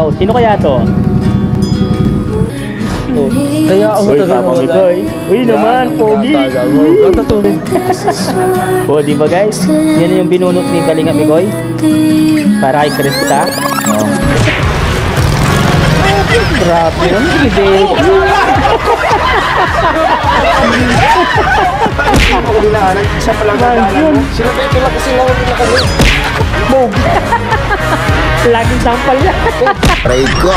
Oh, sino kaya to? Kaya ako Uy, Papa Mikoy. Uy naman, pogi. O, di ba guys? Yan yung binunot ni Kalinga Mikoy. Para kay Krista. Oh. Grabe yun. Sige. Isa pa lang nagdaanan. Sila ba ito lang kasi lang na kami? Pogi. Laging sampal yan. Pray ko.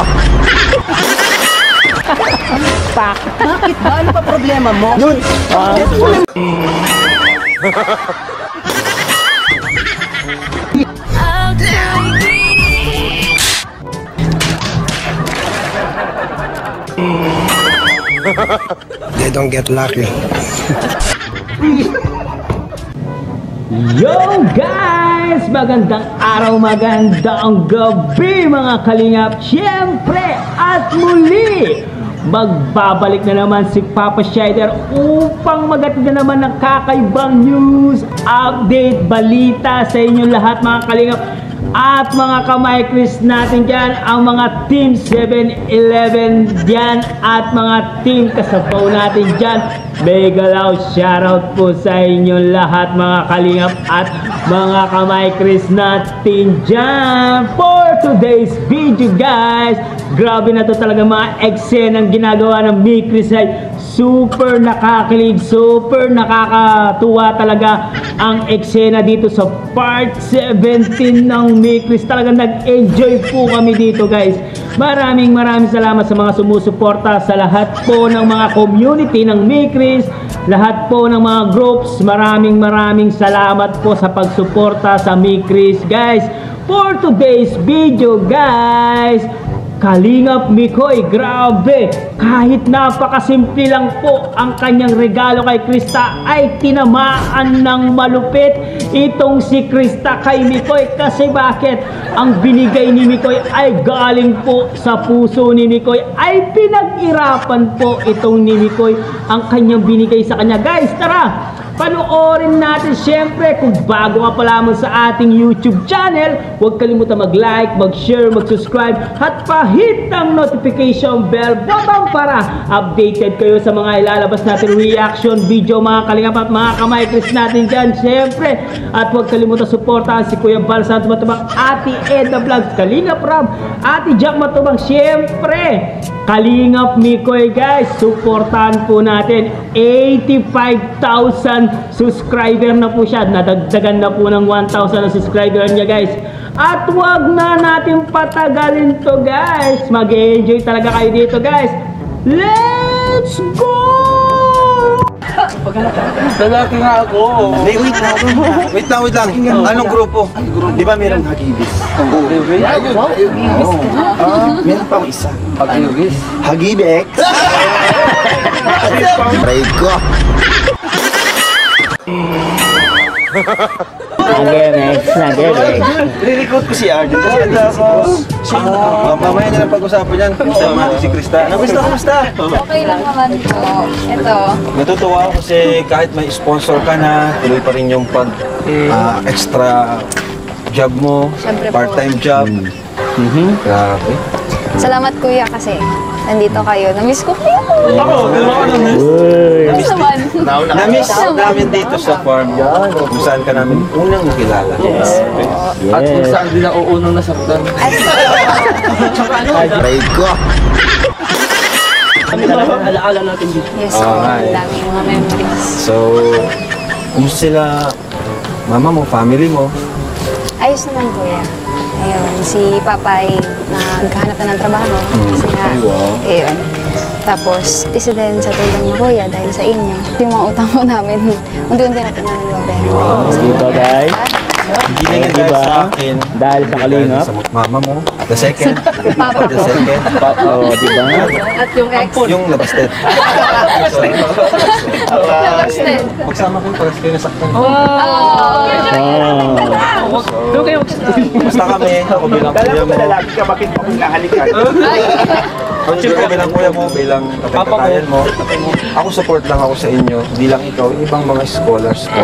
Pak. Bakit ba? Ano pa problema mo? Yun! They don't get lucky. Yo guys! Magandang araw, magandang gabi mga kalingap. Siyempre at muli, magbabalik na naman si Papa Shider upang magatid na naman ng kakaibang news, update, balita sa inyo lahat mga kalingap. At mga kamay Chris natin dyan, ang mga Team 7-Eleven dyan at mga team kasabaw natin dyan. Mega loud shoutout po sa inyo lahat mga kalingap at mga kamay Chris natin dyan. For today's video guys, grabe na to talaga mga eksenang ginagawa ng Mi Chris ay super nakakilig, super nakakatuwa talaga ang eksena dito sa part 17 ng Mi Chris. Talagang nag-enjoy po kami dito guys. Maraming salamat sa mga sumusuporta sa lahat po ng mga community ng Mi Chris, lahat po ng mga groups. Maraming salamat po sa pagsuporta sa Mi Chris guys. For today's video guys, Kalingap Mikoy, grabe! Kahit napakasimple lang po ang kanyang regalo kay Krista ay tinamaan ng malupit itong si Krista kay Mikoy. Kasi bakit? Ang binigay ni Mikoy ay galing po sa puso ni Mikoy. Ay pinag-irapan po itong ni Mikoy ang kanyang binigay sa kanya. Guys, tara! Panoorin natin syempre. Kung bago ka pa lamang sa ating YouTube channel, huwag kalimutan mag-like, mag-share, mag-subscribe at pa-hit ang notification bell button para updated kayo sa mga ilalabas natin reaction video mga kalingap at mga kamay Chris natin dyan syempre. At huwag kalimutan suportahan si Kuya Bal Santo Matubang, Ate Edna Vlogs, Kalingap Ram, Ate Jack Matubang syempre. Kalingap Mikoy guys, suportahan po natin. 85,000 subscriber na po siya. Nadagdagan na po ng 1,000 na subscriber niya guys. At wag na natin patagalin to guys. Mag-enjoy talaga kayo dito guys. Let's go! Lalaki nga ako. Hey, wait lang. Anong grupo? Di ba merong Hagibis? Meron pa isa. Hagibis? Hagibix? Pray ko. Re-recruit ko si Arjun kasi anda ako. Mamaya na lang pag-usapan yan. Sama si Krista. Kamusta? Okay lang naman po. Ito. Natutuwa ako kasi kahit may sponsor ka na, tuloy pa rin yung extra job mo, part-time job. Grabe. Salamat kuya kasi nandito kayo. Namiss ko kayo. Namiss naman. Namiss namin dito sa farm. Kung saan ka namin unang nakilala. At kung saan din ako unang nasaktan. Pray ko. Alaala natin dito. Yes, so, ang daming mga memories. So, kumusta sila mama mo, family mo? Ayos naman kuya. Ayun, si Papa ay naghahanap na ng trabaho. Kasi nga, ayun. Tapos, isa din sa tulong niya kuya dahil sa inyo. Yung mga utang mo namin, unti-unti natin namin mabayaran. Dito guys. Hindi na yan dahil sa akin. Dahil sa Kalingap. Sa mama mo. The second. Papa The second. Oo, diba? At yung ex. Yung labasted. Labasted. Magsama ko para kayo nasaktan. Basta kami, ako bilang kuya mo. ka, bakit ako nahalikan? Ako bilang kuya mo, bilang kapitbayan mo. Ako support lang ako sa inyo. Hindi lang ikaw, ibang mga scholars ko.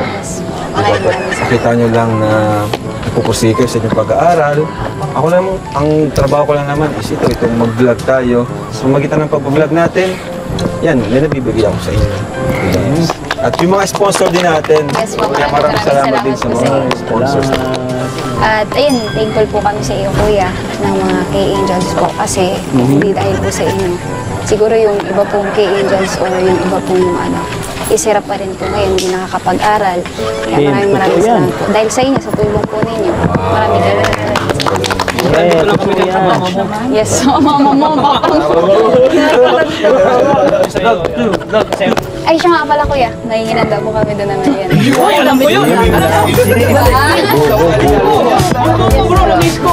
Maraming salamat. Kita nyo lang na pupursige kayo sa inyong pag-aaral. Ako lang, ang trabaho ko lang naman is itong mag-vlog tayo. So magitan ng pag-vlog natin, yan, may nabibigay ako sa inyo. At yung mga sponsor din natin, Yes po, kaya maraming salamat din sa po mga inyo. sponsors. At ayun, thankful po kami sa iyo, kuya, ng mga K-Angels po. Kasi hindi dahil po sa inyo. Siguro yung iba pong K-Angels or yung iba pong isirap pa rin po ngayon, hindi nakakapag-aral. Kaya maraming salamat po. Dahil sa inyo, sa tulong po ninyo. Maraming Yes, mama mo, papa mo. Ay, siya nga pala kuya. Nahinginanda po kami doon naman yan. Uy, alam ko yun! Bro, na-miss ko!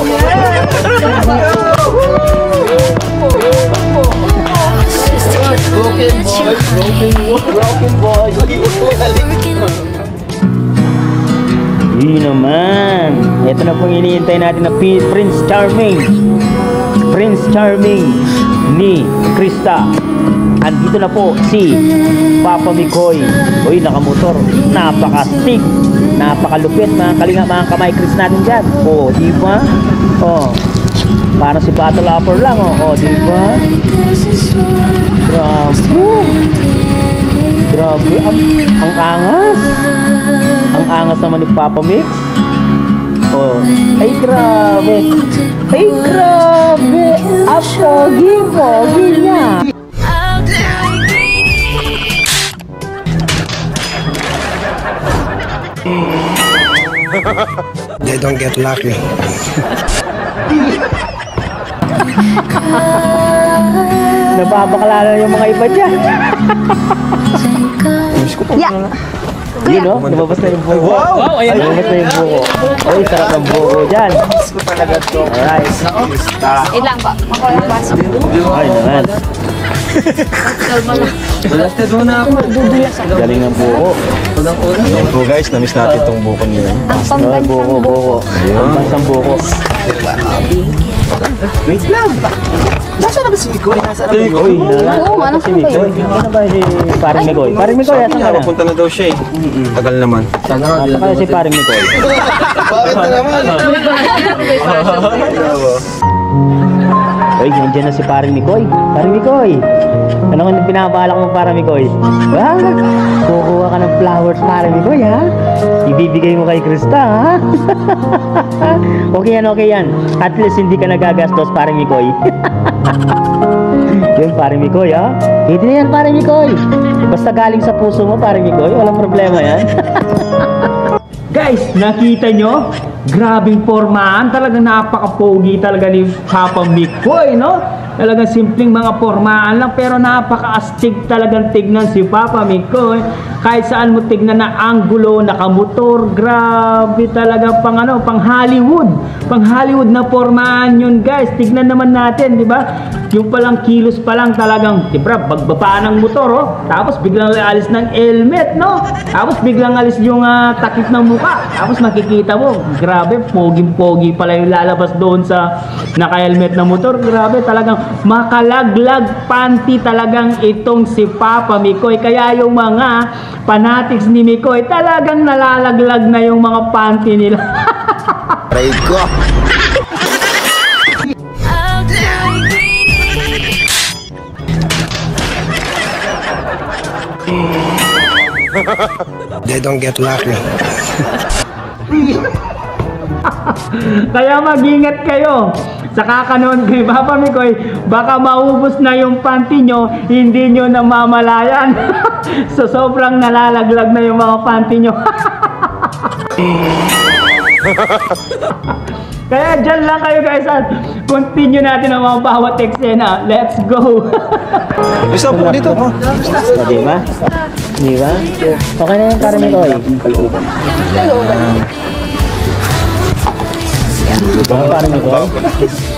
Broken boy! Yun naman. Ito na pong iniintay natin na Prince Charming. Prince Charming ni Krista. Andito na po si Papa Mikoy. Uy, nakamotor. Napaka-stick. Napakalupit mga kalinga, mga kamay Chris natin dyan. Oh, di ba? Oh. Parang si Battle Upper lang. Oh, di ba? Grabe. Ang angas. Ang angas naman ni Papa Mix. Oh, ay grabe. Ay grabe. Ang pogi niya. They don't get lucky. Nababakalala yung mga iba dyan. Yeah. Yun no, lumabas na yung buko. Wow, ayan na! Lumabas na yung buko. Ay, sarap ng buko dyan. Alright. Wait lang po. Makuha yung baso. Ay naman. Balasted mo na ako. Galing ng buko. Thank you guys, na-miss natin itong buko niyo. Ang Ay, pambansang buko. Ang bansang buko. Wait lang. Nasaan na ba si Mikoy? Nasaan na ba Mikoy? Uy, nala. Oo, ano Si ba Mikoy. yun? Ano ba si Paring Mikoy? Paring Mikoy, Sabi asan niya, ka na? papunta na daw siya eh. Tagal naman. Sana nga, Asan ka na si Paring Mikoy? Bakit na naman? Uy, nandiyan na si Paring Mikoy. Paring Mikoy. Ano kung pinabalak mo para Mikoy? Ha? Kukuha ka ng flowers para Mikoy, ha? Ibibigay mo kay Krista, ha? Okay yan. At least hindi ka nagagastos para Mikoy. Yun, Paring Mikoy, ha? Hindi na yan, Paring Mikoy. Basta galing sa puso mo, Paring Mikoy, walang problema yan. Guys, nakita nyo? Grabing formahan. Talagang napaka-pogi talaga ni Papa Mikoy, no? Talagang simpleng mga formahan lang, pero napaka-astig talagang tignan si Papa Mikoy. Kahit saan mo tignan na anggulo, nakamotor, grabe talaga pang Hollywood. Pang Hollywood na formahan yun, guys. Tignan naman natin, di ba? Yung palang kilos pa lang talagang, di ba, bagbaba ng motor, oh. Tapos biglang alis ng helmet, no? Tapos biglang alis yung takip ng muka. Tapos makikita mo, grabe, poging-pogi pala yung lalabas doon sa naka-helmet na motor. Grabe, talagang makalaglag panty talagang itong si Papa Mikoy. Kaya yung mga fanatics ni Mikoy, talagang nalalaglag na yung mga panty nila. Try ko. They don't get lucky. Kaya mag-ingat kayo sa kakanoon kay Papa Mikoy, baka maubos na yung panty nyo, hindi nyo namamalayan. So sobrang nalalaglag na yung mga panty nyo. Kaya dyan lang kayo guys at continue natin ang mga bawat eksena. Let's go! Isa po dito. Di ba? Di ba? Okay na yung Papa Mikoy. Parang ito.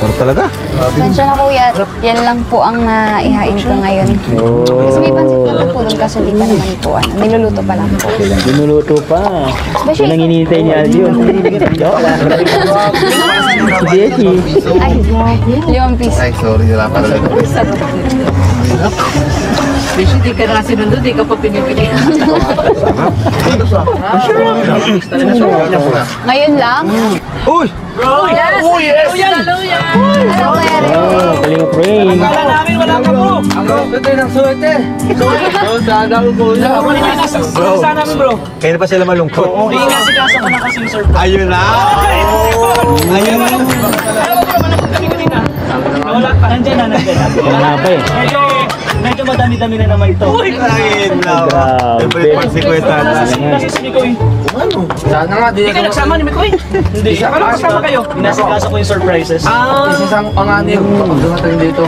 Pero talaga. Sensya na kuya, yan lang po ang naihain ko ngayon. Kasi may pansit na po doon kaso di pa naman po. Niluluto pa lang po. Binuluto pa. Yan ang hinihintay ni Aldi yun. Si Jessie. Ay, 5 piso. Ay, sorry. Wala pala. Bishi, di ka na sinunod, di ka pa pinipili. Ngayon lang? Uy! Yes! Oh, yes! Hello, Kuya Ray. Oh, Kalingap Ray. Akala namin wala ka bro. Ang ganda ng suwete. Dadal ko na. Saan namin bro? Kaya na pa sila malungkot. Hindi nga si Kasa ko na kasi yung surprise. Ayun na! Ayun na. Alam mo bro, malapit kami kanina. Wala pa. Nandiyan na. Ang haba eh. Medyo madami-dami na naman ito. Uy! Ayun na! Grabe. Pagsikweta na. Kasi si Mikoy. Sana nga, Hindi ka nagsama ni Mikoy. Hindi. Akala ko kasama kayo. Inasikasa ko yung surprises. isang panganib. Pag dumating dito.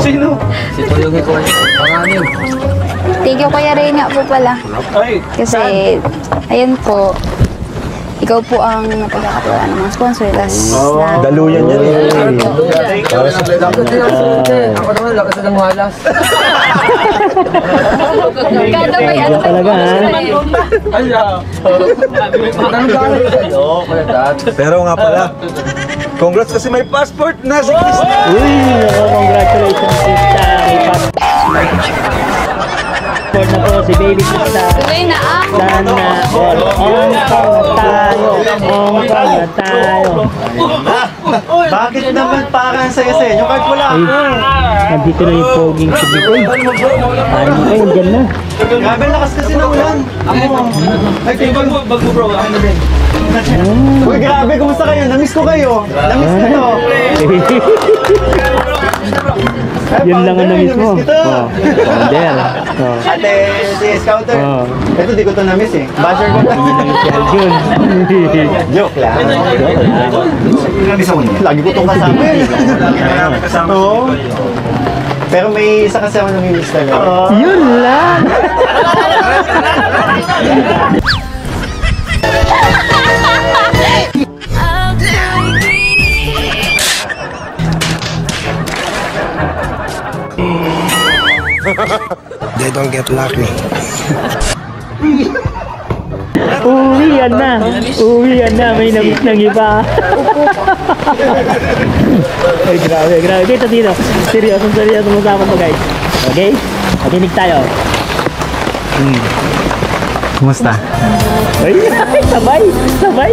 Sino? Si Toyogi ko ay panganib. Thank you, Kuya Ray nga po pala. Ay. Kasi, ayun po, ikaw po ang napagkakatawa ng mga sponsor. Tas, Daluyan yan eh. Dapat din ang suwete. Ako naman, lakas ng malas. kada may ano Talaga, ha? Ay, Anong galing sa'yo? Kuya Dad. Pero nga pala, congrats kasi may passport na si Krista. Uy, congratulations Krista. May passport na po si Baby Krista. tuloy na ang Sana all on tayo. On na tayo. Bakit naman parang saya-saya? Yung card wala Ay, nandito na yung poging si Bitoy. Ano kayo, dyan na. Grabe lakas kasi ng ulan. Ay, bag mo bro. Ano din? Uy, grabe, kumusta kayo? Namiss ko kayo. Namiss ko to. Yun lang ang namiss mo. Oh, Wonder. Oh. Ate, si Scouter. Oh. Ito, di ko to namiss eh. Basher ko to. Yun. Joke lang. Lagi ko itong kasama eh. Oo. Pero may isa kasi ako namimiss talaga. Yun lang. They don't get lucky. Uwian na. Uwian na. May namiss ng iba. Ay, grabe, grabe. Dito, dito. Seryoso usapan to, guys. Okay? Makinig tayo. Kumusta? Ay, sabay. Sabay.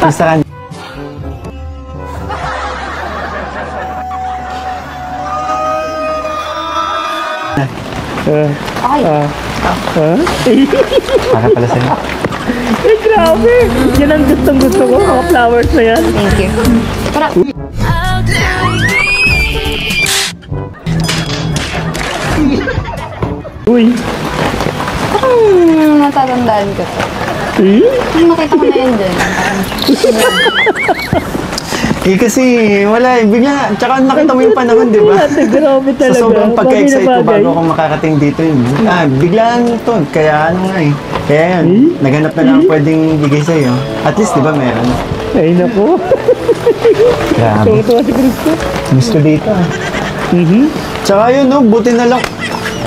Kumusta ka? Okay. Para pala sa'yo. Ay, grabe. Yan ang gustong-gusto ko. Mga flowers na yan. Thank you. Para, Uy. natatandaan ko to. Eh? Nakita ko na yun dun. Eh kasi wala eh, bigla, tsaka nakita mo yung panahon, di ba? Ate, grabe Sa talaga. sobrang pagka-excite ko Bagay na bagay. bago ako makarating dito yun. Biglaan to, kaya ano nga eh. Kaya yun, naghanap na lang ako pwedeng bigay sa'yo. At least, di ba, meron? Ay, naku. Grabe. Tuwa si Cristo. Miss ko dito ah. Tsaka yun, no, buti na lang,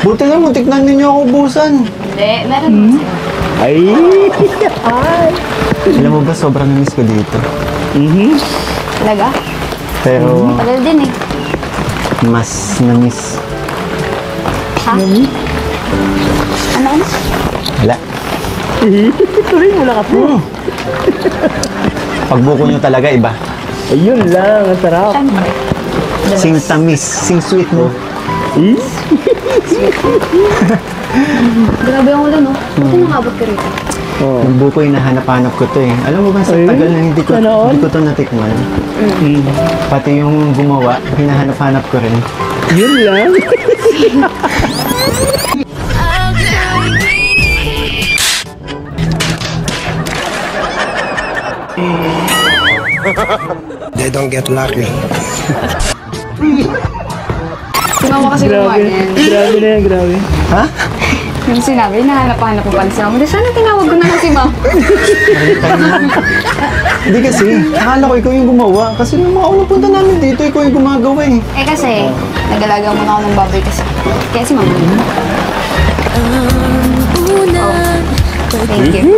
muntik na ninyo ako ubusan. Hindi, meron. Ay. Ay. Alam mo ba, sobrang miss ko dito. Talaga? Pero, Tagal din eh. mas na-miss. Ha? Ano? Wala. Tuloy mo na kasi. Pagbuko nyo talaga, iba. Ayun lang, ang sarap. Siyempre. Sing tamis, sing sweet mo. Eh? Grabe ang ulan, no? Buti nakabot ka rito. Oh. Yung buko yung nahanap-hanap ko to eh. Alam mo ba sa Ay, tagal na hindi sana all. ko to natikman. Pati yung gumawa, hinahanap-hanap ko rin. Yun lang. They don't get lucky. Si mama kasi gumawa Grabe. niyan. Grabe na yan, grabe. Ha? Yung sinabi, nahanap-hanap ko pa si mama. Di sana tinawag ko na lang si mama. Hindi kasi, akala ko ikaw yung gumawa. Kasi nung mga unang punta namin dito, ikaw yung gumagawa eh. Eh kasi, nag-alaga muna ako ng baboy kasi. Kaya si mama. Oh. Thank you.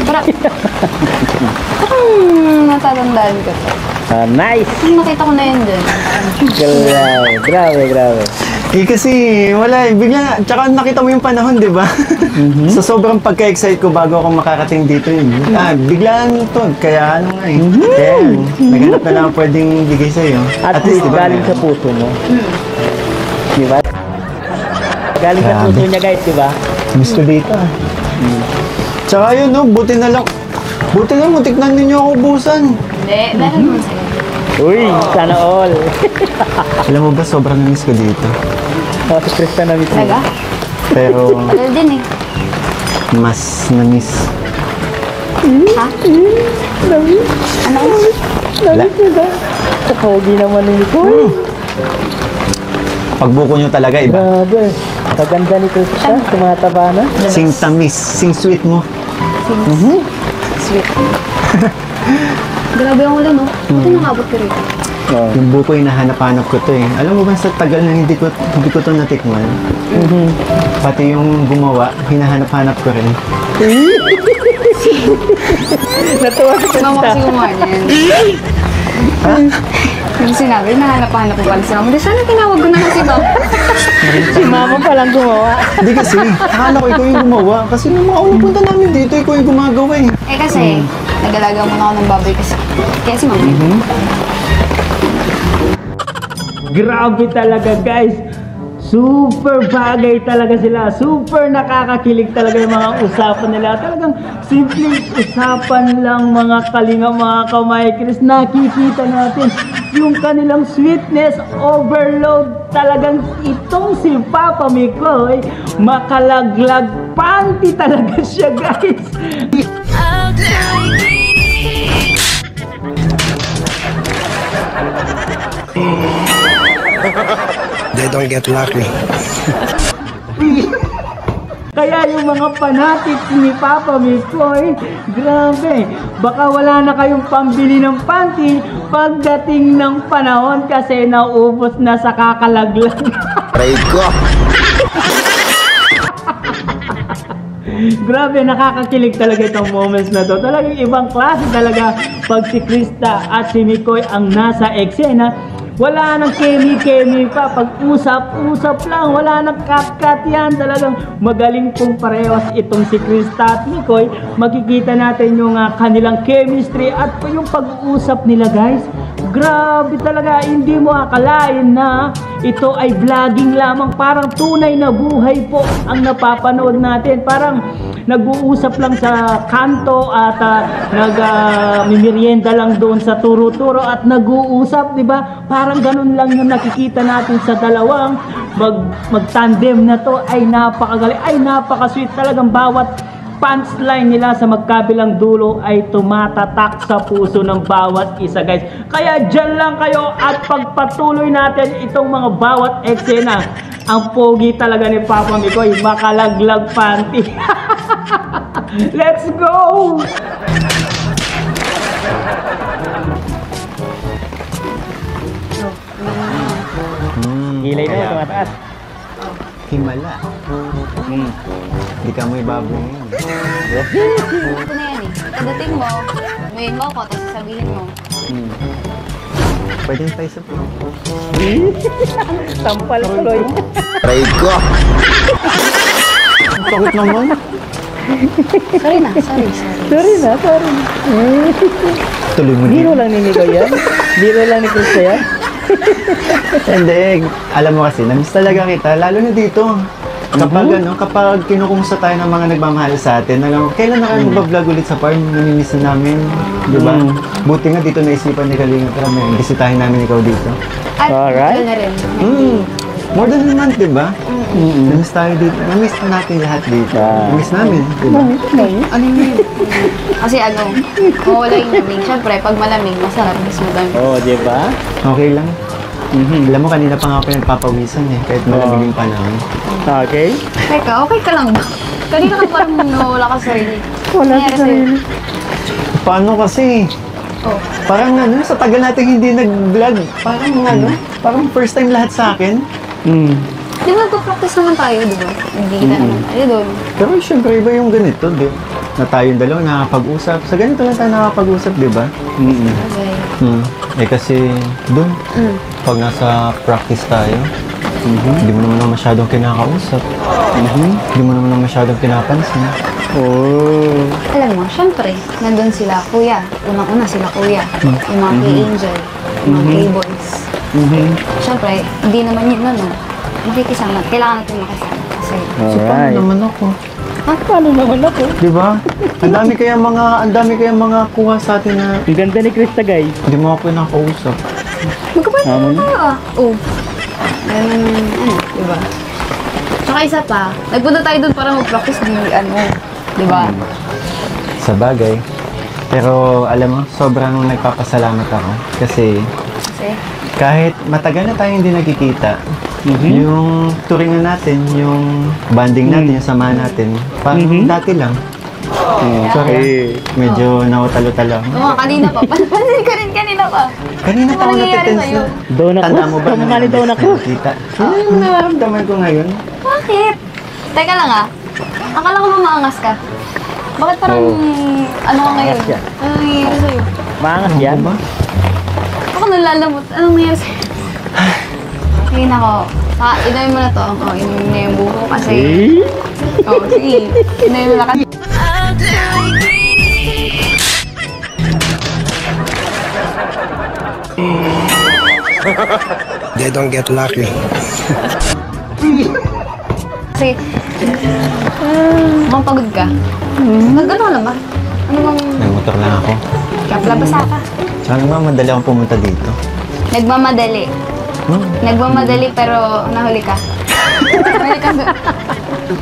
Parang natatandaan ko to. Ah, nice. Nakita ko na yun dun. Grabe, grabe, grabe. Eh kasi, wala eh. Bigla, tsaka nakita mo yung panahon, di ba? Sa sobrang pagka-excite ko bago ako makarating dito yun. Biglaan to. Kaya ano nga eh. Kaya naghanap na lang ako pwedeng bigay sa'yo. At least, di ba, galing sa puso mo. Di ba? Galing sa Grabe. puso niya guys, di ba? Miss ko dito ah. Tsaka yun, no, buti na lang. Buti lang, mutiknan ninyo ako ubusan. Hindi, dahil naman sa'yo. Uy, sana all. Alam mo ba, sobrang na-miss ko dito. Oh, si Krista na miss mo. Talaga? Pero, Dahil din eh. mas na-miss. Ha? Ano? Wala. Sa pogi naman ni Nicole. Pagbuko nyo talaga, iba. Grabe. Kaganda ni Krista, tumataba na. Sing tamis, sing sweet mo. Sweet. Grabe ang ulan, no? Buti nakabot ka rito. Oh. Yung buko hinahanap-hanap ko to eh. Alam mo ba sa tagal na hindi ko to natikman? Pati yung gumawa, hinahanap-hanap ko rin. Natuwa si Si mama kasi gumawa niyan. Yung sinabi, nahanap-hanap ko pala si mama. Di sana tinawag ko na si mama. Si mama palang gumawa. Hindi kasi, akala ko ikaw yung gumawa. Kasi nung mga unang punta namin dito, ikaw yung gumagawa eh. Eh kasi, nag-alaga muna ako ng baboy kasi. Kaya si mama yun. Grabe talaga guys. Super bagay talaga sila. Super nakakakilig talaga yung mga usapan nila. Talagang simpleng usapan lang mga kalinga, mga kamay Chris. Nakikita natin yung kanilang sweetness overload. Talagang itong si Papa Mikoy, makalaglag panty talaga siya guys. They don't get lucky. Kaya yung mga fanatics ni Papa Mikoy, grabe, baka wala na kayong pambili ng panty pagdating ng panahon kasi naubos na sa kakalaglag. Grabe, nakakakilig talaga itong moments na to. Talagang ibang klase talaga pag si Krista at si Mikoy ang nasa eksena. Wala nang kemi-kemi pa. Pag usap-usap lang, wala nang cut-cut yan. Talagang magaling pong parehas itong si Krista at Mikoy. Makikita natin yung kanilang chemistry at yung pag-uusap nila guys. Grabe talaga, hindi mo akalain na ito ay vlogging lamang. Parang tunay na buhay po ang napapanood natin. Parang nag-uusap lang sa kanto at mimirienda lang doon sa turo-turo at nag-uusap, di ba? Parang ganun lang yung nakikita natin sa dalawang mag-tandem na to. Ay napakagaling, ay napaka-sweet talagang bawat punchline nila sa magkabilang dulo ay tumatatak sa puso ng bawat isa guys. Kaya dyan lang kayo at pagpatuloy natin itong mga bawat eksena. Ang pogi talaga ni Papa Mikoy, makalaglag panty. Let's go! Gilay na, tumataas. Himala. Hindi ka mo ibaboy ngayon. Ito na yan eh. Pagdating mo, main mo ako, tapos sasabihin mo. Pwede tayo sa Tampal tuloy. Ang sakit naman. Sorry na, sorry. Sorry na. Tuloy mo Biro din. lang ni Mikoy yan. Biro lang ni Krista yan. Hindi, alam mo kasi, namiss talaga kita, lalo na dito. Kapag kinukumusta tayo ng mga nagmamahal sa atin, alam mo, kailan na kayo mag-vlog ulit sa farm, namimiss na namin, di ba? Buti nga dito naisipan ni Kalinga, pero may bisitahin namin ikaw dito. At Alright. ito na rin. More than a month, di ba? Namiss tayo dito, namiss natin lahat dito. Namiss namin, di ba? Ano yun? Kasi mawala yung lamig. Siyempre, pag malamig, masarap. Mas madami. Oh, di ba? Okay lang. Alam mo, kanina pa nga ako nagpapawisan eh, kahit malamig yung panahon. Okay. Teka, okay ka lang ba? Kanina ka parang nawala ka sa sarili. Wala Nangyari sa sa'yo? sarili. Paano kasi? Oh. Parang sa tagal natin hindi nag-vlog, parang first time lahat sa akin. Di ba nagpa-practice naman tayo, di ba? Hindi kita naman tayo doon. Pero syempre iba yung ganito, di na tayong dalawa nakakapag-usap. Sa ganito lang tayo nakakapag-usap, di ba? Okay. Eh kasi doon, pag nasa practice tayo, Hindi mo naman masyadong kinakausap. Hindi mo naman masyadong pinapansin. Alam mo, syempre, nandun sila kuya. Unang-una sila kuya. Yung mga K-Angel, yung mga K-Boys. Syempre, hindi naman yun ano. Makikisama. Kailangan natin makisama. Kasi, So, paano naman ako? Paano naman ako? Di ba? Ang dami kaya mga kuha sa atin na Ang ganda ni Krista, guys. hindi mo ako pinakausap. magkapal naman tayo ah. Oh. Ganun, ano, diba? Tsaka isa pa, nagpunta tayo dun para mag-practice di ano, diba? Sa bagay. Pero alam mo, sobrang nagpapasalamat ako. Kasi Kasi, kahit matagal na tayo hindi nagkikita, yung touringan natin, yung banding natin, yung samahan natin, parang dati lang. Sorry, medyo nawatalo-talo. oo, kanina pa. Pansin ka rin kanina pa. Kanina pa ako Ano nangyayari natitense sa'yo? na. Donut Tanda ko. mo ba Kamukha ni Donut ko. nakikita? Ano yung nararamdaman ko ngayon? Bakit? Teka lang ah. Akala ko mamaangas ka. Bakit parang, ano ka ngayon? Angas yan. Ano nangyayari sa'yo? Maangas yan. Ba? Ako nalalamot. Anong nangyayari sa'yo? Sige na ko. Inumin mo na to. Oo, inumin na yung buko kasi. Oo, sige. Inumin mo na kasi. They don't get lucky. Kasi, mukhang pagod ka. Nag-ano ka lang ba? Ano bang, Nagmotor lang ako. kaplabasa ka? Tsaka naman madali akong pumunta dito. Nagmamadali. Nagmamadali pero nahuli ka. Nahuli ka doon.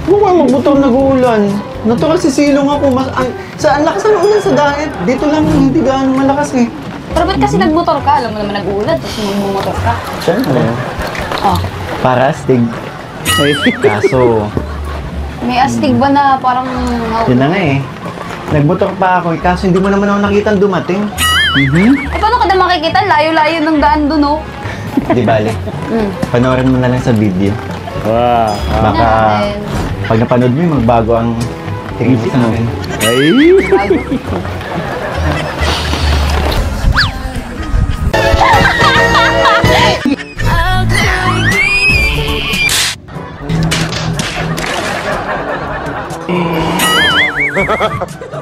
Huwag kayo magmotor nag-uulan. Natural sisilong ako. Ang lakas ng ulan sa daet. Dito lang hindi gaano malakas eh. Pero ba't kasi nagmotor ka? Alam mo naman nag-uulan, tapos magmumotor ka. Siyempre. Oh. Para astig. Kaso, May astig ba na parang... yun na nga eh. Nagmotor pa ako eh. Kaso hindi mo naman ako nakita dumating. Eh, paano ka na makikita? Layo-layo ng daan doon, oh. Di bale. Panoorin mo na lang sa video. Wow. Baka natin. pag napanood mo yun, magbago ang tingin mo sa akin.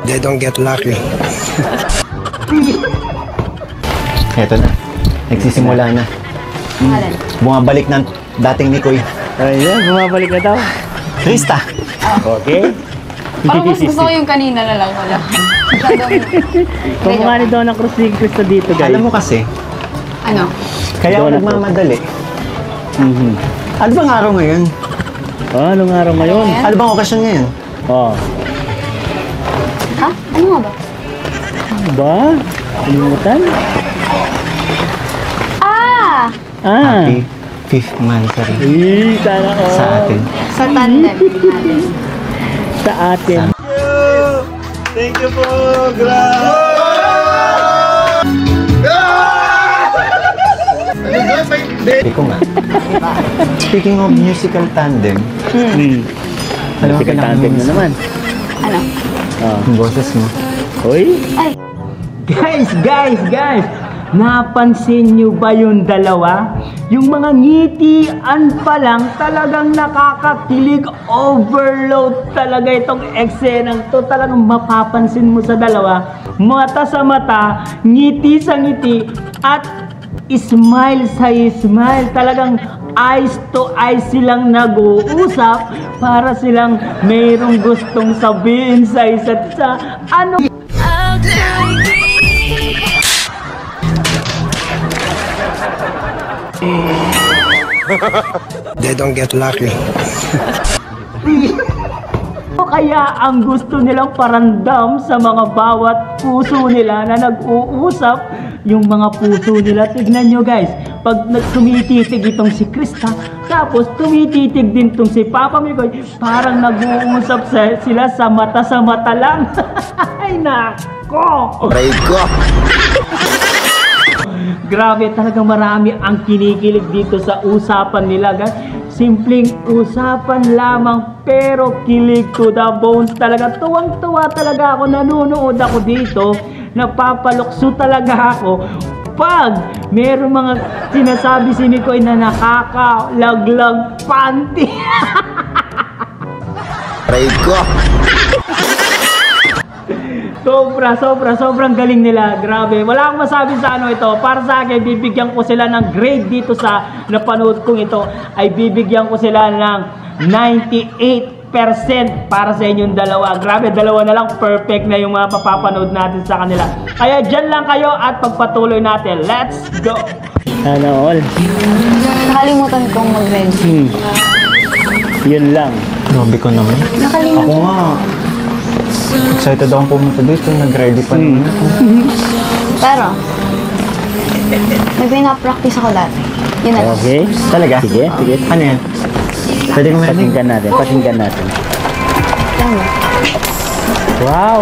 They don't get lucky. Eto na. Nagsisimula na. Alin? Bumabalik ng dating Nikoy. Ayun, bumabalik na daw. Krista! Okay. Parang mas gusto ko yung kanina na lang. Wala. Masyadong... Kamukha ni Donut Cruz ni Krista dito, guys. Alam mo kasi, Ano? kaya ako Donut. nagmamadali. Ano bang araw ngayon? Anong araw ngayon? Ano bang okasyon ngayon? Oh. Ha? Ano nga ba? Ba? Kalimutan? Ah! Happy 5th anniversary Sana all. sa atin. Sa tandem natin. Sa atin. Thank you po! Grabe! ko nga. Speaking of musical tandem, alam mo Musical tandem na naman. Ano? yung boses mo. Hoy. Ay! Guys! Napansin nyo ba yung dalawa? Yung mga ngitian pa lang talagang nakakakilig. Overload talaga itong eksenang to. Talagang mapapansin mo sa dalawa. Mata sa mata, ngiti sa ngiti, at smile sa smile. Talagang eyes to eyes silang nag-uusap para silang mayroong gustong sabihin sa isa't isa. Ano? They don't get lucky. O kaya ang gusto nilang parandam sa mga bawat puso nila na nag-uusap, yung mga puso nila. Tignan nyo guys, pag tumititig itong si Krista, tapos tumititig din itong si Papa Mikoy, parang nag-uusap sila sa mata lang. Ay nako! Aray ko! Grabe, talagang marami ang kinikilig dito sa usapan nila guys. Simpleng usapan lamang pero kilig to the bones talaga. Tuwang-tuwa talaga ako, nanonood ako dito. Napapalukso talaga ako. pag meron mga sinasabi si Mikoy na nakakalaglag panty. Try ko. Sobrang galing nila. Grabe. Wala akong masabi sa ano ito. Para sa akin, bibigyan ko sila ng grade dito sa napanood kong ito. Ay bibigyan ko sila ng 98% para sa inyong dalawa. Grabe, dalawa na lang. Perfect na yung mga papapanood natin sa kanila. Kaya dyan lang kayo at pagpatuloy natin. Let's go! Sana all. Nakalimutan kong mag-ready. Yun lang. Grabe ko naman. Nakalimutan. Ako nga. Excited akong pumunta dito. Nag-ready pa naman ako. Pero, may pinapractice ako dati. Yun na lang. Okay. Talaga? Sige. Ano yan? Pwede ko marinig? Pakinggan natin. Yan ba? Wow!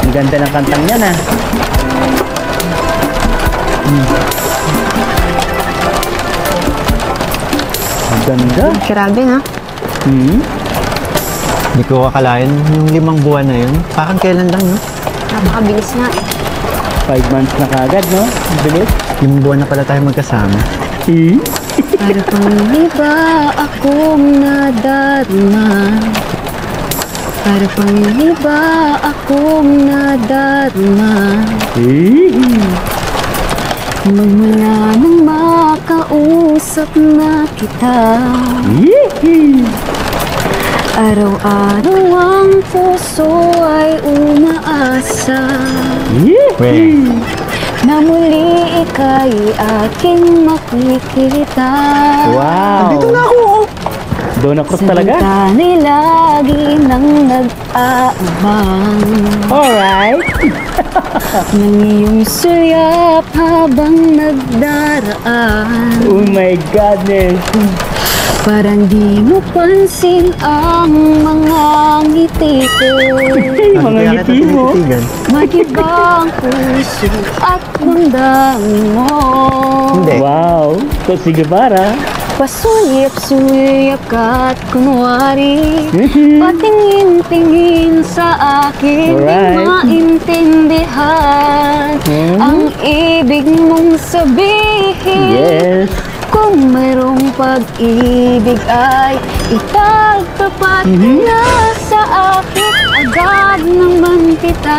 Ang ganda ng kantang yan ah. Ang ganda. Grabe na. Hindi ko akalain yung 5 buwan na yun. Parang kailan lang, no? Napakabilis na eh. 5 months na kagad, no? Ang bilis. 5 buwan na pala tayo magkasama. Para pang iba akong nadarama. Para pang iba akong nadarama. Magmula nang makausap na kita. Araw-araw ang puso ay umaasa na muli ika'y aking makikita. Wow! Dito na ako! Doon ako talaga. Sa tanay lagi nang nag-aabang Alright. ng iyong suyap habang nagdaraan. Oh my goodness. Parang di mo pansin ang mga ngiti ko. Mga ngiti mo. Mag-ibang puso at damdamin mo. Hindi. Wow. So, sige para. Pasuyap-suyap ka't kunwari patingin-tingin sa akin. Alright. Di maintindihan ang ibig mong sabihin. Yes. Kung mayroong pag-ibig ay itagtapat na sa akin. Agad naman kita.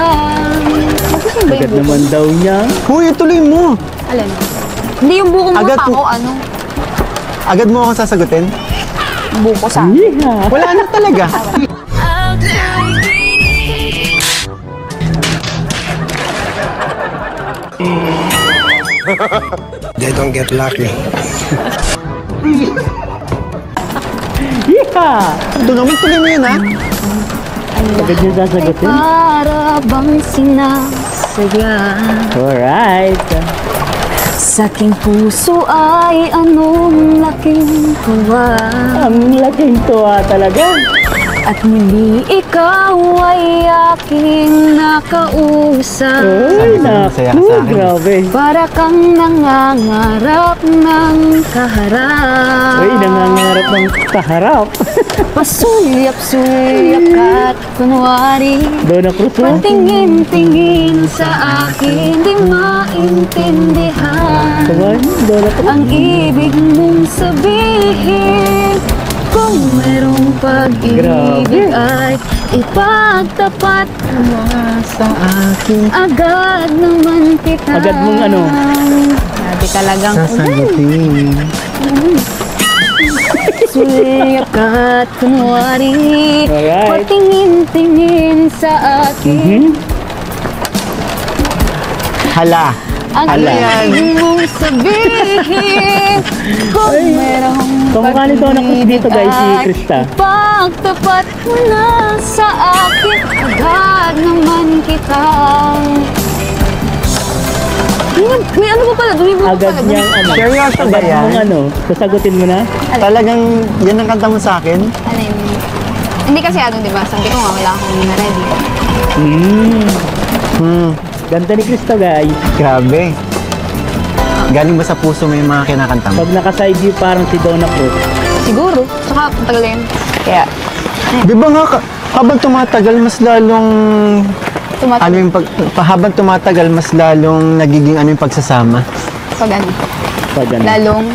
Magusin ba Agad yung buko? naman daw niya. Huy, ituloy mo! Alin? Hindi yung buko mo Agad pa po. ako, ano? Agad mo akong sasagutin? Buko sa akin. Yeah. Wala na talaga. They don't get lucky. Yeah. Ito naman, tuloy mo yan, ha? Agad niya sasagutin. Para bang sinasadya Alright. sa aking puso ay anong laking tuwa. Ang laking tuwa talaga. At muli ikaw ay aking nakausap. Ay, Masaya ka naku, sa akin. grabe. Para kang nangangarap ng kaharap. Ay, nangangarap ng kaharap. Pasuyap-suyap ka't kunwari Doon ako sa... patingin-tingin sa akin. Di maintindihan Kawan, doon ako. ang ibig mong sabihin. Kung mayroong pag-ibig ay ipagtapat mo Sa akin. agad naman kita. Agad mong ano? Sabi talagang Sasagutin. suyap ka't kunwari Alright. patingin-tingin sa akin. Hala. Ang ibig mong sabihin. Kung merong Kamukha nito anak ko dito guys, si ay Krista. ipagtapat mo na sa akin. Agad naman kita. May ano pa pala? Dumibo pa Agad pala. niyang ano. Seryoso ba Agad yan? mong ano. Sasagutin mo na. Talagang yan ang kanta mo sa akin? Ano yun? Hindi kasi ano, di ba? Sabi ko nga, wala akong na-ready. Ganda ni Krista guys. Grabe. Galing ba sa puso mo yung mga kinakanta mo? Pag naka-side view parang si Donna Cruz. Siguro. Saka, matagal na yun. Kaya, Di ba nga, habang tumatagal, mas lalong Ano yung habang tumatagal, mas lalong nagiging ano yung pagsasama? Pag ano, Pag ano? lalong,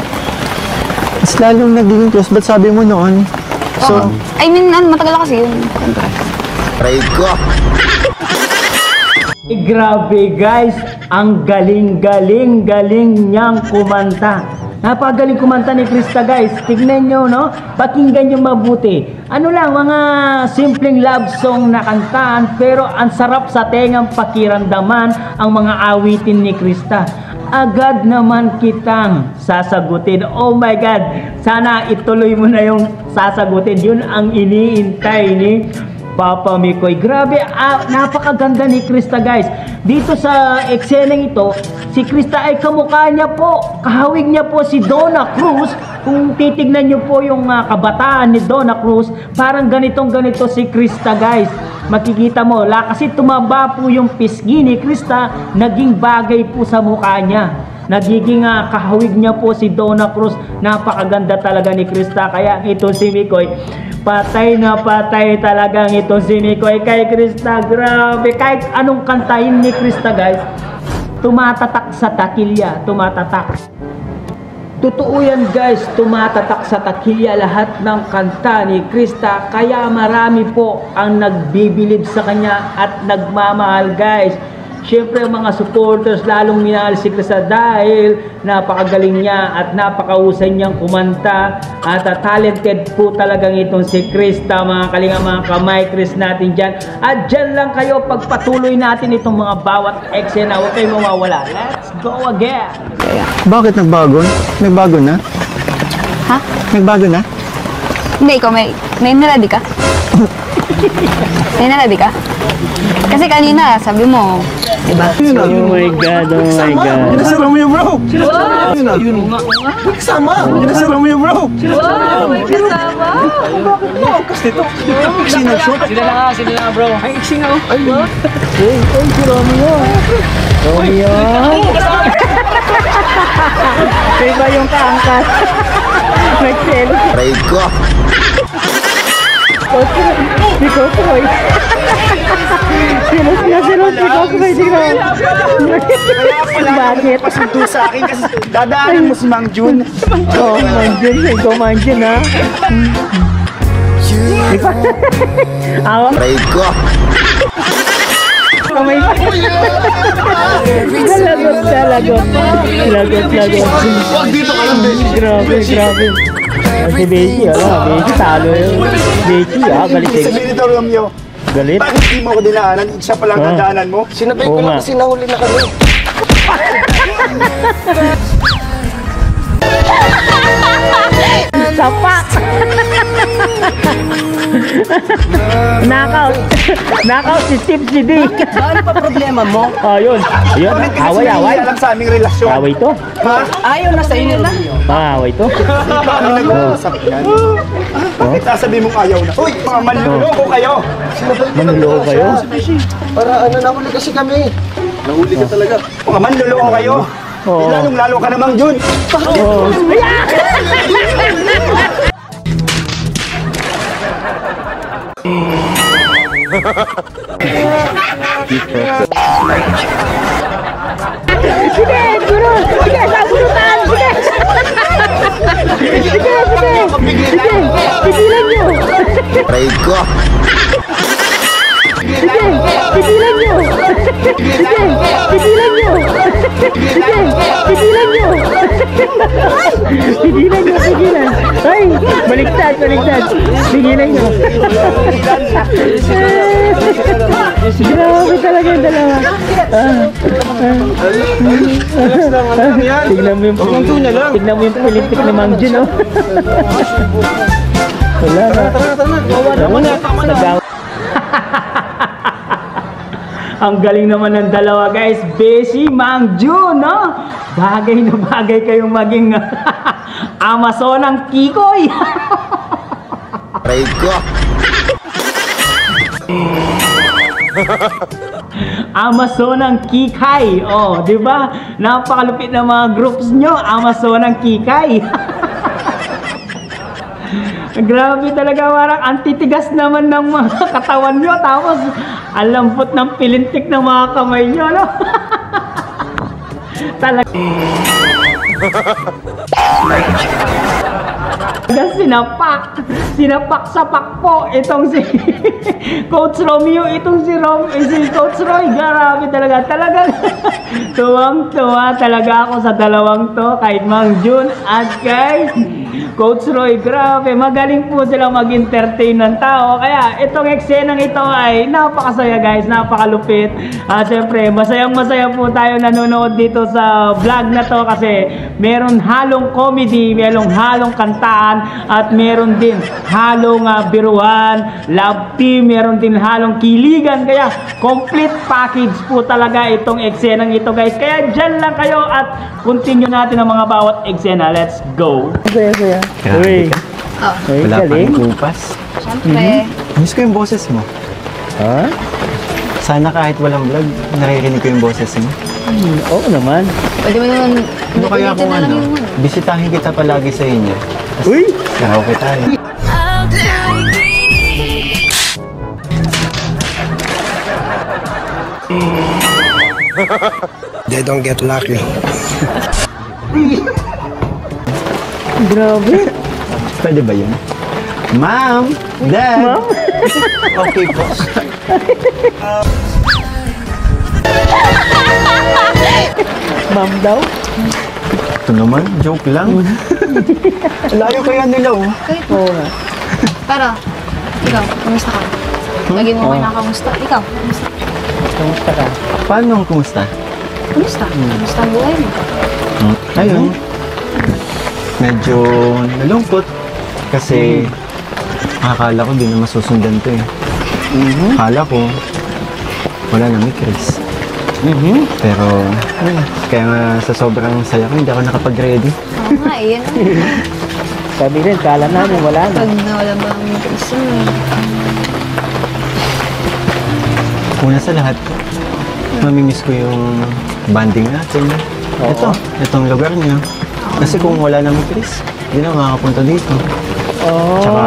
Mas lalong nagiging close. Ba't sabi mo noon? So, I mean, ano, matagal na kasi yun. Grabe guys, ang galing niyang kumanta. Napagaling kumanta ni Krista guys. Tignan nyo, no? Pakinggan nyo mabuti. Ano lang, mga simpleng love song na kantaan, pero ang sarap sa tengang pakiramdaman ang mga awitin ni Krista. Agad naman kitang sasagutin. Oh my God, sana ituloy mo na yung sasagutin. Yun ang iniintay ni Papa Mikoy. Grabe, napakaganda ni Krista guys. Dito sa ekseneng ito, si Krista ay kamukha niya po, kahawig niya po si Donna Cruz. Kung titignan niyo po yung kabataan ni Donna Cruz, parang ganito si Krista guys. Makikita mo, kasi tumaba po yung pisngi ni Krista, naging bagay po sa mukha niya. Nagiging kahawig niya po si Donna Cruz. Napakaganda talaga ni Krista. Kaya ito si Mikoy, patay na patay talagang ito si Mikoy kay Krista. Grabe, kahit anong kantahin ni Krista guys, tumatatak sa takilya, tumatatak. Totoo yan guys, tumatatak sa takilya lahat ng kanta ni Krista. Kaya marami po ang nagbibilib sa kanya at nagmamahal guys. Siyempre mga supporters lalong minahal si Krista dahil napakagaling niya at napakahusay niyang kumanta at talented po talagang itong si Krista, mga kalinga, mga kamay Chris natin dyan. At dyan lang kayo pagpatuloy natin itong mga bawat eksena. Huwag kayong mawawala. Let's go again! bakit nagbago? Nagbago na? Ha? Nagbago na? Hindi, ikaw may naladi ka? May naladi ka? Kasi kanina, sabi mo, diba? Oh my God, oh my God. Kasama mo yung bro! Yun nga. Kasama! Kasama mo yung bro! Wow, may kasama! Bakit mo? Kasi ito. Sino shoot? Sila na nga bro. Ay, iksi nga. Ay, Si Romeo. Romeo. Iba yung kaangkas. Nag-selo. Aray ko! Si Kokoy. Silos si Kokoy. Tignan. Bakit? Pasundo sa akin kasi dadaanan mo si Mang Jun. Oh, Manjun. Ikaw Manjun, ha? Awa. Aray ko! Kamay pa. Lagot. Huwag dito ka lang, Beshi. Grabe. Si Becky, Becky talo yun. Becky, galit eh. Sabihin nito, Romeo, Galit? bakit di mo ako dinaanan? Siya palang dadaanan mo? Sinabay ko Oo lang nga. kasi nahuli na kami. Sapak! Knockout si Tip si D. Ano pa problema mo? Ayun. Away. Alam sa aming relasyon. Away to. Ayaw na sa inyo na. Away to. Kami nag-uusap yan. Bakit sasabihin mong ayaw na? Uy, mga manluloko kayo! Manuloko kayo. Para nahuli kasi kami. Nahuli ka talaga. Mga manluloko kayo! Oo. Lalong-lalo ka namang Jun! Oo. Sige, guru! Sige, sabunutan! Sige! Pigilan nyo! Aray ko! Pigilan nyo! Ay! Baliktad! Pigilan nyo! Grabe talaga yung dalawa. Tignan mo yung pilintik ni Mang Jun, oh. Wala na. Nagawa. Ang galing naman ng dalawa guys. Beshi, Mang Jun, no? Bagay na bagay kayong maging Amazonang Kikoy. Aray ko! Amazonang Kikay. Oh, di ba? Napakalupit ng mga groups nyo. Amazonang Kikay. Grabe talaga, parang antitigas naman ng mga katawan nyo. Tapos Ang lambot ng pilintik ng mga kamay nyo, no? Talaga sinapak sa pakpo itong si Coach Romeo, itong si Coach Roy. Grabe talaga, tuwang-tuwa talaga ako sa dalawang to, kay Mang Jun at kay Coach Roy. Grabe, magaling po sila mag-entertain ng tao, kaya itong eksenang ito ay napakasaya guys, napakalupit. Siyempre, masayang-masaya po tayo nanonood dito sa vlog na to kasi meron halong comedy, merong halong kantaan, at meron din halong biruan, love team, meron din halong kiligan, kaya complete package po talaga itong eksenang ito guys. Kaya dyan lang kayo at continue natin ang mga bawat eksena. Let's go! Saya. Grabe ka. Uy, Wala galing. pang kupas. Siyempre. Miss ko yung boses mo. Ha? Sana kahit walang vlog, naririnig ko yung boses mo. Oo naman. Pwede mo naman, Ano kaya kung na lang ano, yung bisitahin kita palagi sa inyo. Uy! Karaoke tayo. They don't get lucky. Grabe. Pwede ba yun? Ma'am! Dad! Ma'am? Okay po. Ma'am daw. Ito naman, joke lang. Layo kaya nila oh. Kahit Oo nga. Pero, ikaw, kumusta ka? Lagi mo kayo nakamusta. Ikaw, kumusta? Kamusta ka? Paano ang kumusta? Kumusta? Kumusta ang buhay mo? Ayun. Medyo nalungkot. Kasi akala ko di na masusundan to eh. Akala ko wala na may Chris. Pero kaya nga sa sobrang saya ko hindi ako nakapag-ready. Oo nga, yan. Sabi rin, kala namin wala na. Pag nawala ba ang interest mo? Una sa lahat, mamimiss ko yung banding natin. Oo. Itong lugar niya. Kasi kung wala naman Chris, hindi na makakapunta dito. Oh. Tsaka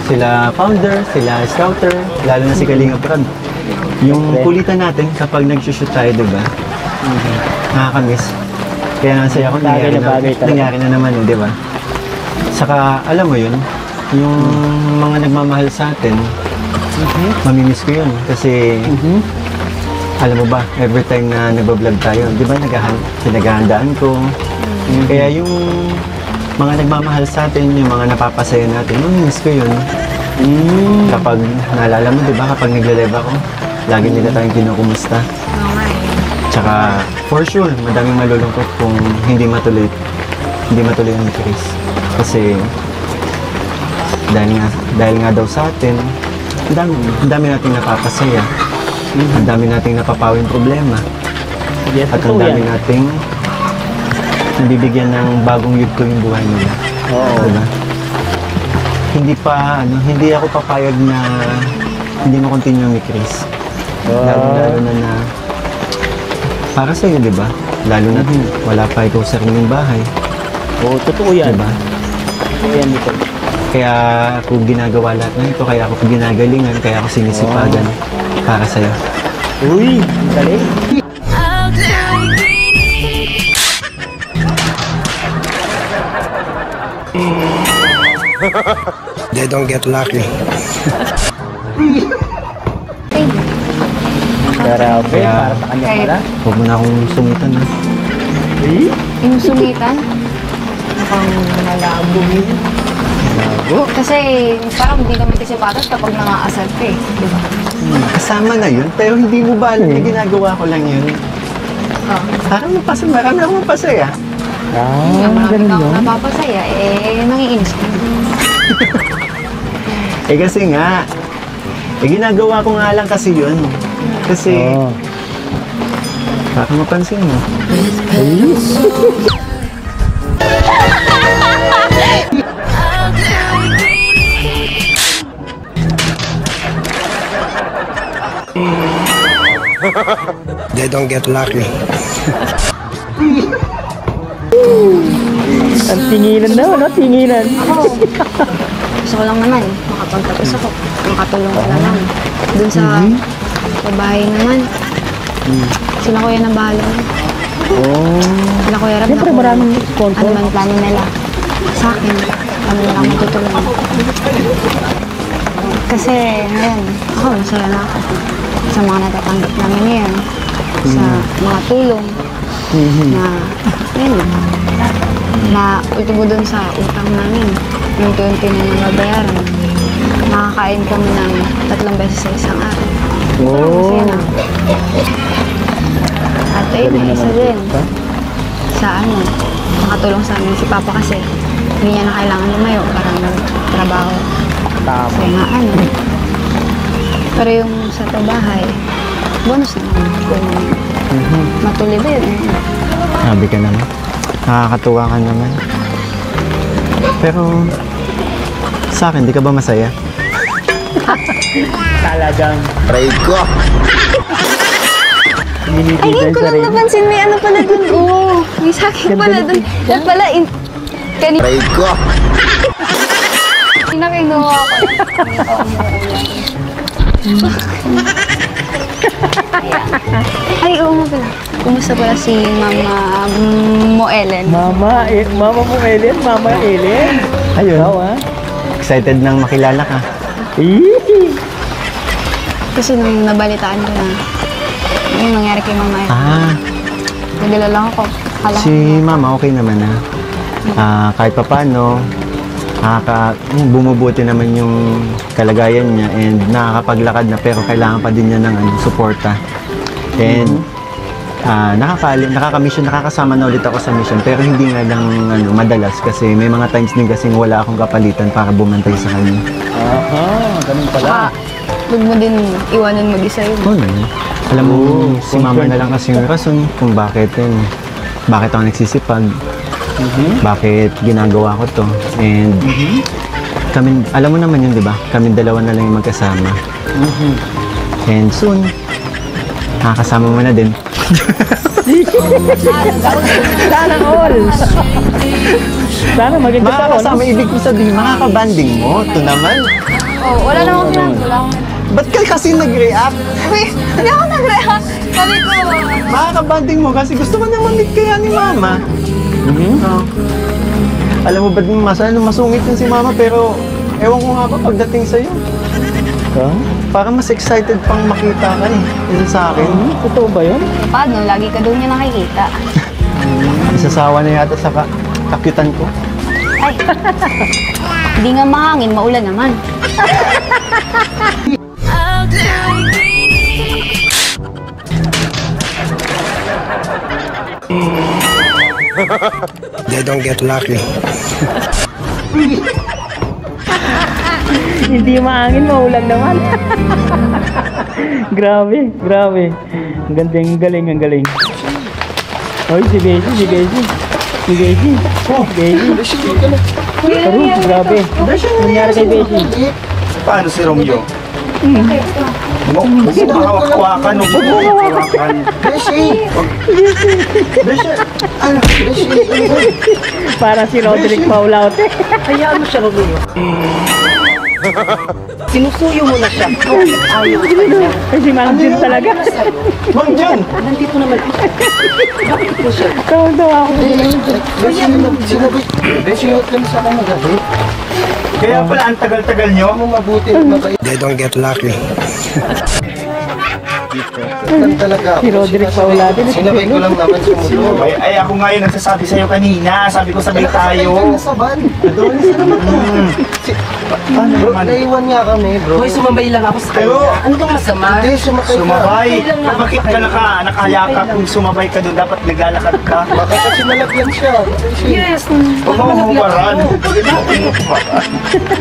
sila founder, sila scouter, lalo na si Kalinga Prad. Yung kulitan natin kapag nag-shoot tayo, diba? Nakakamiss. Kaya ang saya ko Bagay na bagay talaga. nangyari na naman, di ba? Saka alam mo yun, yung mga nagmamahal sa atin, mamimiss ko yun. Kasi alam mo ba, every time na nagbablog tayo, di ba pinaghahandaan ko. Kaya yung mga nagmamahal sa atin, yung mga napapasaya natin, mamimiss ko yun. Kapag naalala mo, di ba, kapag nagle-live ako, lagi nila tayong kinukumusta. Oo nga, eh. Tsaka, for sure, madaming malulungkot kung hindi matuloy ang Chris. Kasi, dahil nga daw sa atin, ang dami nating napapasaya. Ang dami nating napapawing problema. Yes, At ang totoo dami yan. nating nabibigyan ng bagong yugto yung buhay nila. Oo. Diba? Hindi ako papayag na hindi mo continue ni Chris. Lalo na para sa'yo, di ba? Lalo na wala pa ikaw sa sariling bahay. Oo, totoo yan. Diba? Totoo yan, Nicole. Kaya ako ginagawa lahat ng ito, kaya ako ginagalingan, kaya ako sinisipagan para sa'yo. Uy, galing. They don't get lucky. Grabe, Kaya- para sa kanya pala. Huwag mo na akong sungitan, ha? Yung sungitan, mukhang malabo yun. Kasi parang hindi naman kasi patas kapag nangaasal ka eh, di ba? Kasama na yun, pero hindi mo ba alam na ginagawa ko lang yun? Parang marami akong mapasaya. Yung marami ganun kang yun. napapasaya, nangiinis ka. Kasi nga, ginagawa ko nga lang kasi yun. Kasi, Oo. baka mapansin mo. They don't get lucky. Ang tinginan daw, no? Tinginan. Ako, gusto ko lang naman, makapagtapos ako, makatulong ka naman. Dun sa babae naman. Sila kuya na bahala. Sila kuya Rab na Siyempre, kung maraming ano sponsor. man plano nila. Sa akin, kami na lang matutulungan. Kasi ngayon, ako masaya na ako sa mga natatanggap namin ngayon. Sa mga tulong na, yun, na ultimo dun sa utang namin. Yung unti-unti na nababayaran. Nakakain kami ng 3 beses sa isang araw. Masaya na. At ayun, isa din. Sa ano, nakatulong sa amin si Papa kasi hindi niya na kailangan lumayo para magtrabaho. Sa nga ano. Pero yung sa trabahay, bonus naman. Kung matuloy ba yun? Sabi ka naman. Nakakatuwa ka naman. Pero, sa akin, di ka ba masaya? Talagang Try ko. Ay, minibigay ngayon ko sa lang rin. napansin, may ano pala dun. Oo, may sakit pala dun. Yan pala, kanina Try ko. kinuha ko. Ay, oo nga pala. Kumusta pala si Mama Mo Ellen? Mama mo Ellen, Mama Ellen. Ayun. Ikaw, ha? Excited nang makilala ka. Kasi nung nabalitaan ko na yung nangyari kay Mama Ellen, Ah, nagdala ako. Akala si ko, Mama okay naman na. Kahit papano, bumubuti naman yung kalagayan niya and nakakapaglakad na pero kailangan pa din niya ng suporta. And nakaka-mission, nakakasama na ulit ako sa mission pero hindi nga lang madalas kasi may mga times din kasing wala akong kapalitan para bumantay sa kanya. Aha, ganun pala. huwag mo din iwanan mag-isa yun. Oo naman. Alam mo, si Mama na lang kasi yung rason kung bakit ako nagsisipag. Bakit ginagawa ko to. And kami, alam mo naman yun, di ba? Kami dalawa na lang yung magkasama. And soon, nakakasama mo na din. Sana all. Sana maging totoo. Makakasama, ibig ko sabihin, makakabanding mo. Ito naman. Oh, wala na akong ginagawa. Wala akong Ba't ka kasi nag-react? Hindi ako nag-react. Sabi ko, Makakabanding mo kasi gusto ko na mamit kaya ni Mama. Alam mo ba't masungit yun si Mama pero ewan ko nga ba pagdating sa'yo. Parang mas excited pang makita ka isa sa akin. Totoo ba yun? paano? Lagi ka daw niya nakikita. Isasawa na yata sa kakyutan ko. Ay, hindi nga mahangin, maulan naman. They don't get lucky. Hindi maangin, maulan naman. Grabe, grabe. Ang galing, ang galing. Oy, si Beji, si Beji. Si Beji. Beji. Pero, grabe. Nangyari kay Beji. Paano si Romeo? Hawak-hawakan o hawak-hawakan. Beshi! Beshi! Ano? Beshi! Para si Roderick Paulaute. Hayaan mo siya, Romeo. Sinusuyo mo na siya. Ayaw. Ay, si Mang Jun talaga. Mang Jun! Nandito naman. Bakit po siya? Tawag-tawa ako. Beshi, huwag kami sa akin magabi. Kaya pala ang tagal-tagal nyo. Mabuti, mabait They don't get lucky. talaga. Si Roderick Paulaute. Sinabay ko lang naman sa mundo. Ay ako nga yung nagsasabi sa'yo kanina. Sabi ko sabay tayo. Nasaban. Paano Bro, naman? naiwan niya kami, bro. Hoy, sumabay lang ako sa Pero, kanya. Ano bang masama? Hindi, Sumabay. Bakit ka nakayakap kung sumabay ka doon? Dapat naglalakad ka. Baka kasi nalagyan siya. Yes. Huwag mo humaran.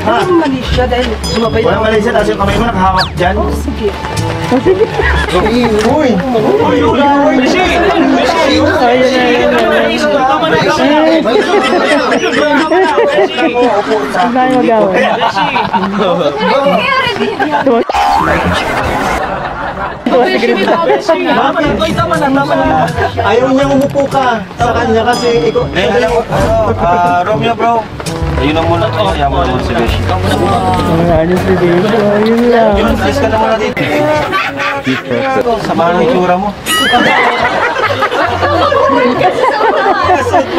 Parang mali siya dahil sumabay Walang mali siya. Tapos yung kamay mo nakahawak dyan. Sige. Uy! Uy! Uy! Beshi! Ang tayo mag-away. Tama na. Ayaw niya umupo ka sa kanya kasi ikaw. Romeo bro. Ayun lang muna to. Ayaw mo naman si Beshi. Ano si Beshi? Yun lang. Yun, please ka na muna dito. Samahan ng itsura mo.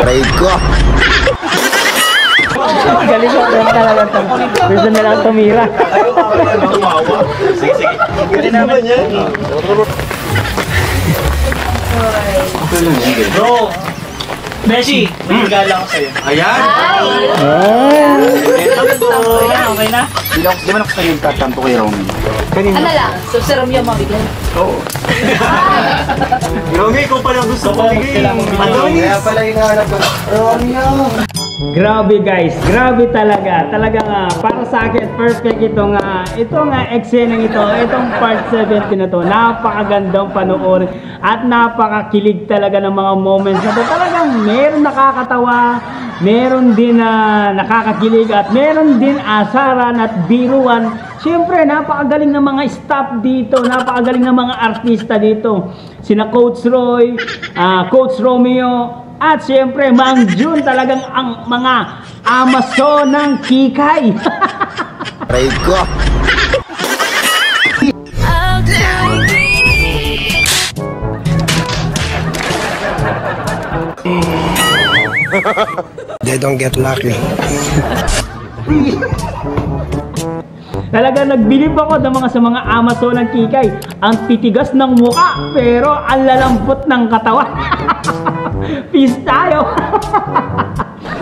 Aray ko. Galing ko rin talaga ito. Gusto nila ang tumira. Sige, sige. Hindi naman yan. Bro! Beshi, may regalo ako sa'yo. Ayan! Okay na? Di man ako sa'yo yung tatanto kay Romy. Ano lang? Romy, ikaw pala gusto ko. Kaya pala hinahanap ko. Grabe guys, grabe talaga. Talagang para sa akin perfect itong eksenang itong part 17 na to. Napakagandang panoorin at napakakilig talaga ng mga moments na to. Talagang meron nakakatawa, meron din nakakakilig at meron din asaran at biruan. Siyempre, napakagaling ng mga staff dito, napakagaling ng mga artista dito. Sina Coach Roy, Coach Romeo, at siyempre, Mang Jun, talagang ang mga Amazon ng Kikay. Aray ko. They don't get lucky. Talaga nagbilib ako sa mga Amazon ng Kikay. Ang titigas ng mukha, pero ang lalambot ng katawan. Peace tayo.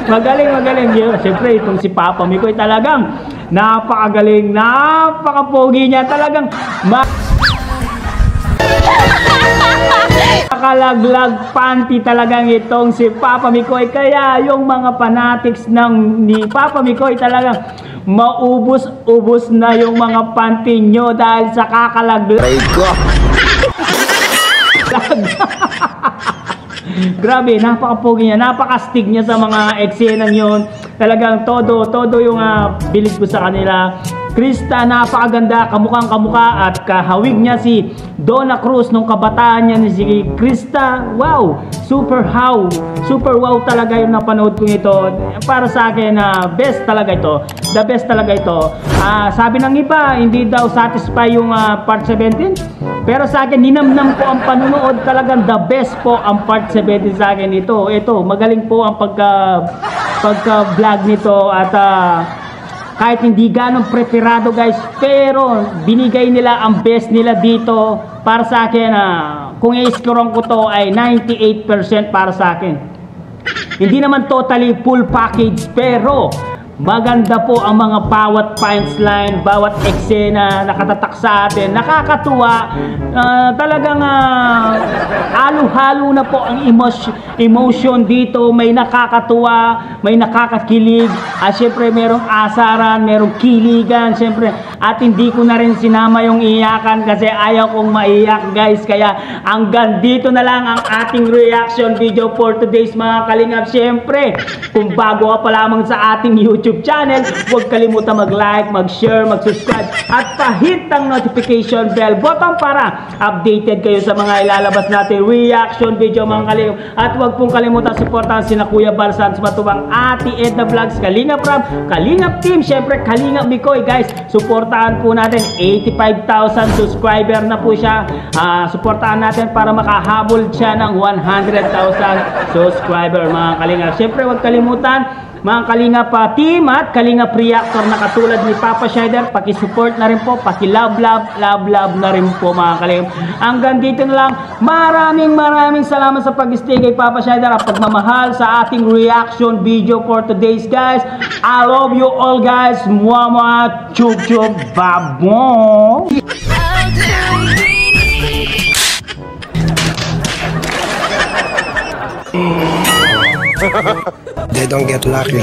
Magaling. Siyempre, itong si Papa Mikoy talagang napakagaling, napakapogi niya. Talagang nakalaglag panty talagang itong si Papa Mikoy. Kaya yung mga fanatics ni Papa Mikoy talagang maubos-ubos na yung mga panty nyo dahil sa kakalaglag. Aray ko. Grabe, napakapogi niya, napakastig niya sa mga eksena yun. Talagang todo yung bilib ko sa kanila. Krista, napakaganda, kamukhang kamukha at kahawig niya si Donna Cruz nung kabataan niya ni si Krista. Wow, super wow talaga yung napanood ko ito. Para sa akin, best talaga ito. The best talaga ito. Sabi ng iba, hindi daw satisfy yung part 17. Pero sa akin, ninamnam ko ang panunood. Talagang the best po ang part 17 sa akin ito. Ito, magaling po ang pagka-vlog nito at kahit hindi ganong preparado guys, pero binigay nila ang best nila dito. Para sa akin, kung i-scorean ko to ay 98% para sa akin. Hindi naman totally full package, pero maganda po ang mga bawat punchline, bawat eksena nakatatak sa atin, nakakatuwa. Talagang halo-halo na po ang emotion dito. May nakakatuwa, may nakakakilig, at syempre merong asaran, merong kiligan, syempre. At hindi ko na rin sinama yung iyakan kasi ayaw kong maiyak guys. Kaya hanggang dito na lang ang ating reaction video for today's mga kalingap. Syempre, kung bago ka pa lamang sa ating YouTube channel, huwag kalimutan mag-like, mag-share, mag-subscribe at pahit ang notification bell button para updated kayo sa mga ilalabas natin reaction video mga kalingap. At huwag pong kalimutan supportahan sina Kuya Bal Santos Matubang, Ate Edna Vlogs, Kalingap Rob, Kalingap Team, syempre Kalingap Mikoy guys. Supportahan po natin, 85,000 subscriber na po siya. Supportahan natin para makahabol siya ng 100,000 subscriber mga kalingap. Syempre huwag kalimutan mga Kalingap team at Kalingap reactor na katulad ni Papa Shider, paki-support na rin po, paki-love na rin po mga Kalingap. Hanggang dito na lang. Maraming salamat sa pag-stay kay Papa Shider at pagmamahal sa ating reaction video for today's guys. I love you all guys. Mwah, chup, babong. They don't get lucky.